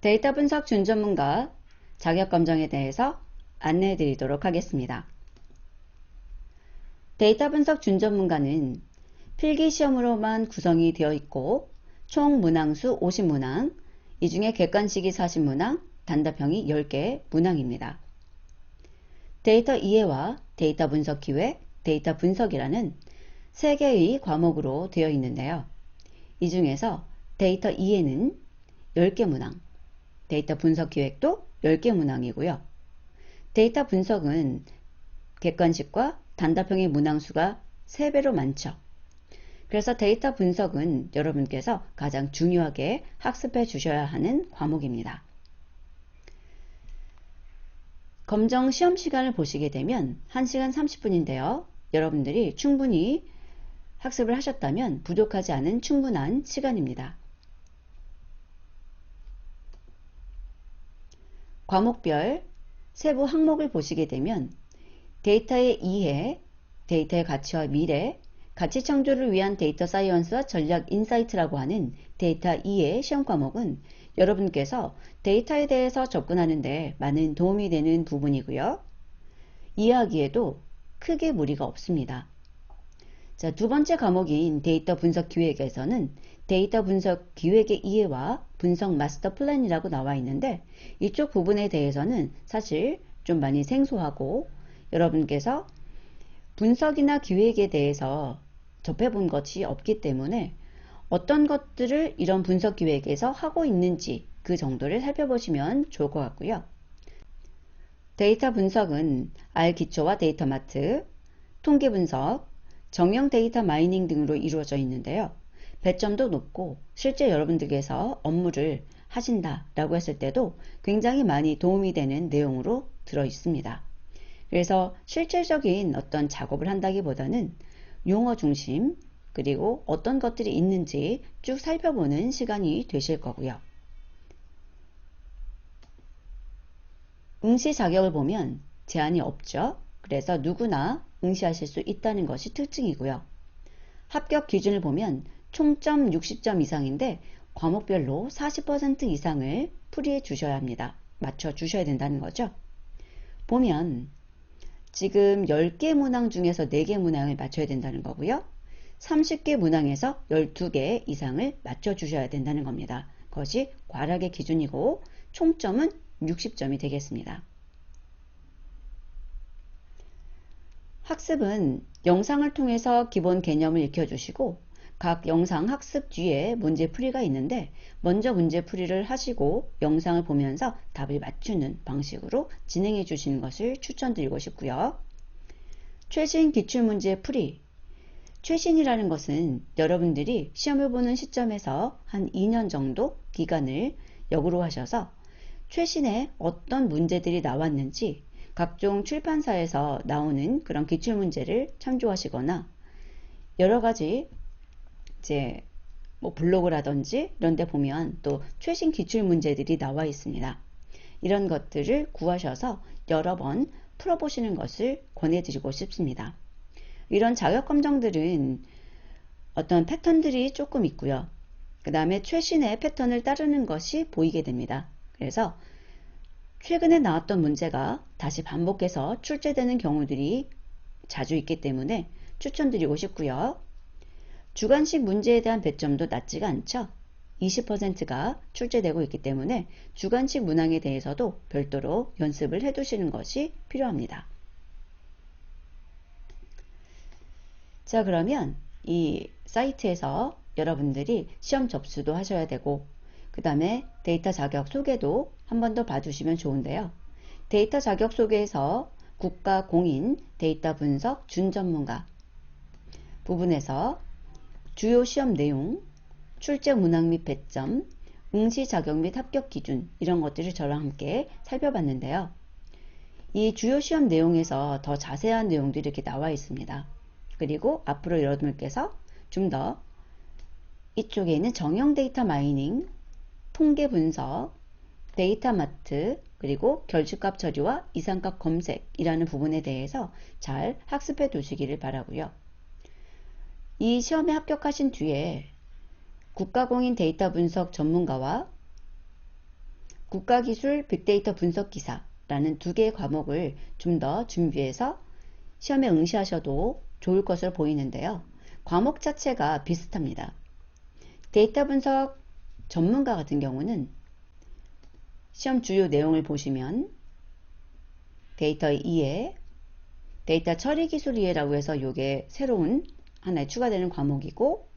데이터 분석 준전문가 자격검정에 대해서 안내해 드리도록 하겠습니다. 데이터 분석 준전문가는 필기시험으로만 구성이 되어 있고 총 문항수 50문항, 이 중에 객관식이 40문항, 단답형이 10개 문항입니다. 데이터 이해와 데이터 분석 기획, 데이터 분석이라는 3개의 과목으로 되어 있는데요. 이 중에서 데이터 이해는 10개 문항, 데이터 분석 기획도 10개 문항이고요. 데이터 분석은 객관식과 단답형의 문항수가 3배로 많죠. 그래서 데이터 분석은 여러분께서 가장 중요하게 학습해 주셔야 하는 과목입니다. 검정 시험 시간을 보시게 되면 1시간 30분인데요. 여러분들이 충분히 학습을 하셨다면 부족하지 않은 충분한 시간입니다. 과목별 세부 항목을 보시게 되면 데이터의 이해, 데이터의 가치와 미래, 가치 창조를 위한 데이터 사이언스와 전략 인사이트라고 하는 데이터 이해 시험 과목은 여러분께서 데이터에 대해서 접근하는 데 많은 도움이 되는 부분이고요. 이해하기에도 크게 무리가 없습니다. 자, 두 번째 과목인 데이터 분석 기획에서는 데이터 분석 기획의 이해와 분석 마스터 플랜이라고 나와 있는데 이쪽 부분에 대해서는 사실 좀 많이 생소하고 여러분께서 분석이나 기획에 대해서 접해본 것이 없기 때문에 어떤 것들을 이런 분석 기획에서 하고 있는지 그 정도를 살펴보시면 좋을 것 같고요. 데이터 분석은 R 기초와 데이터 마트, 통계 분석, 정형 데이터 마이닝 등으로 이루어져 있는데요. 배점도 높고 실제 여러분들께서 업무를 하신다라고 했을 때도 굉장히 많이 도움이 되는 내용으로 들어 있습니다. 그래서 실질적인 어떤 작업을 한다기보다는 용어 중심 그리고 어떤 것들이 있는지 쭉 살펴보는 시간이 되실 거고요. 응시 자격을 보면 제한이 없죠. 그래서 누구나 응시하실 수 있다는 것이 특징이고요. 합격 기준을 보면 총점 60점 이상인데 과목별로 40% 이상을 풀이해 주셔야 합니다. 맞춰 주셔야 된다는 거죠. 보면 지금 10개 문항 중에서 4개 문항을 맞춰야 된다는 거고요. 30개 문항에서 12개 이상을 맞춰 주셔야 된다는 겁니다. 그것이 과락의 기준이고 총점은 60점이 되겠습니다. 학습은 영상을 통해서 기본 개념을 익혀주시고 각 영상 학습 뒤에 문제풀이가 있는데 먼저 문제풀이를 하시고 영상을 보면서 답을 맞추는 방식으로 진행해 주시는 것을 추천드리고 싶고요. 최신 기출문제 풀이 최신이라는 것은 여러분들이 시험을 보는 시점에서 한 2년 정도 기간을 역으로 하셔서 최신에 어떤 문제들이 나왔는지 각종 출판사에서 나오는 그런 기출문제를 참조하시거나 여러가지 이제 뭐 블로그라든지 이런 데 보면 또 최신 기출문제들이 나와 있습니다. 이런 것들을 구하셔서 여러 번 풀어보시는 것을 권해드리고 싶습니다. 이런 자격검정들은 어떤 패턴들이 조금 있고요. 그 다음에 최신의 패턴을 따르는 것이 보이게 됩니다. 그래서 최근에 나왔던 문제가 다시 반복해서 출제되는 경우들이 자주 있기 때문에 추천드리고 싶고요. 주관식 문제에 대한 배점도 낮지가 않죠. 20%가 출제되고 있기 때문에 주관식 문항에 대해서도 별도로 연습을 해 두시는 것이 필요합니다. 자, 그러면 이 사이트에서 여러분들이 시험 접수도 하셔야 되고 그 다음에 데이터 자격 소개도 한 번 더 봐주시면 좋은데요. 데이터 자격 소개에서 국가 공인 데이터 분석 준전문가 부분에서 주요 시험 내용, 출제 문항 및 배점, 응시 자격 및 합격 기준 이런 것들을 저랑 함께 살펴봤는데요. 이 주요 시험 내용에서 더 자세한 내용들이 이렇게 나와 있습니다. 그리고 앞으로 여러분께서 좀 더 이쪽에 있는 정형 데이터 마이닝, 통계 분석, 데이터 마트, 그리고 결집값 처리와 이상값 검색이라는 부분에 대해서 잘 학습해 두시기를 바라고요. 이 시험에 합격하신 뒤에 국가공인 데이터 분석 전문가와 국가기술 빅데이터 분석기사라는 두 개의 과목을 좀 더 준비해서 시험에 응시하셔도 좋을 것으로 보이는데요. 과목 자체가 비슷합니다. 데이터 분석 전문가 같은 경우는 시험 주요 내용을 보시면 데이터 이해, 데이터 처리 기술 이해라고 해서 이게 새로운 하나에 추가되는 과목이고,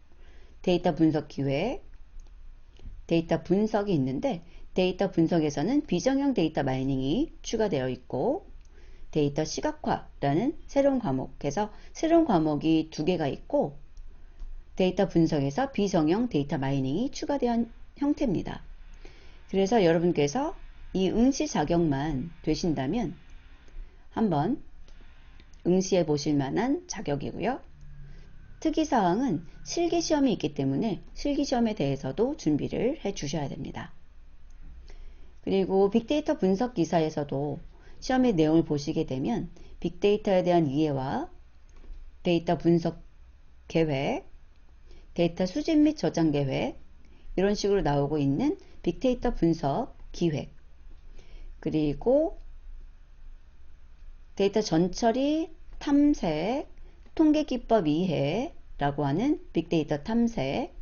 데이터 분석 기획, 데이터 분석이 있는데 데이터 분석에서는 비정형 데이터 마이닝이 추가되어 있고, 데이터 시각화라는 새로운 과목에서 새로운 과목이 두 개가 있고, 데이터 분석에서 비정형 데이터 마이닝이 추가된 형태입니다. 그래서 여러분께서 이 응시 자격만 되신다면 한번 응시해 보실 만한 자격이고요. 특이사항은 실기시험이 있기 때문에 실기시험에 대해서도 준비를 해 주셔야 됩니다. 그리고 빅데이터 분석 기사에서도 시험의 내용을 보시게 되면 빅데이터에 대한 이해와 데이터 분석 계획, 데이터 수집 및 저장 계획, 이런 식으로 나오고 있는 빅데이터 분석 기획, 그리고 데이터 전처리, 탐색, 통계기법 이해라고 하는 빅데이터 탐색,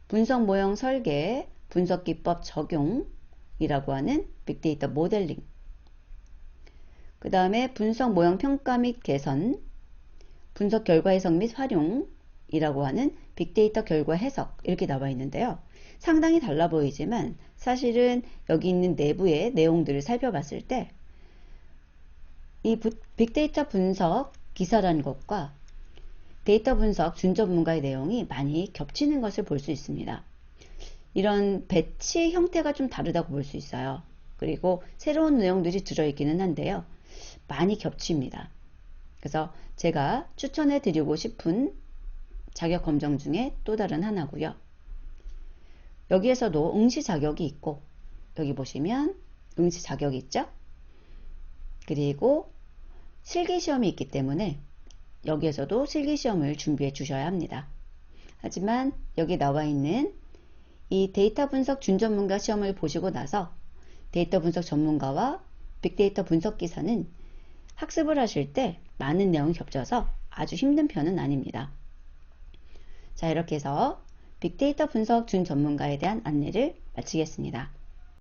분석 모형 설계, 분석기법 적용이라고 하는 빅데이터 모델링, 그 다음에 분석 모형 평가 및 개선, 분석 결과 해석 및 활용이라고 하는 빅데이터 결과 해석, 이렇게 나와 있는데요. 상당히 달라 보이지만 사실은 여기 있는 내부의 내용들을 살펴봤을 때 이 빅데이터 분석 기사라는 것과 데이터 분석 준전문가의 내용이 많이 겹치는 것을 볼 수 있습니다. 이런 배치 형태가 좀 다르다고 볼 수 있어요. 그리고 새로운 내용들이 들어있기는 한데요. 많이 겹칩니다. 그래서 제가 추천해 드리고 싶은 자격 검정 중에 또 다른 하나고요. 여기에서도 응시 자격이 있고, 여기 보시면 응시 자격이 있죠? 그리고 실기시험이 있기 때문에 여기에서도 실기시험을 준비해 주셔야 합니다. 하지만 여기 나와 있는 이 데이터 분석 준전문가 시험을 보시고 나서 데이터 분석 전문가와 빅데이터 분석 기사는 학습을 하실 때 많은 내용이 겹쳐서 아주 힘든 편은 아닙니다. 자, 이렇게 해서 빅데이터 분석 준전문가에 대한 안내를 마치겠습니다.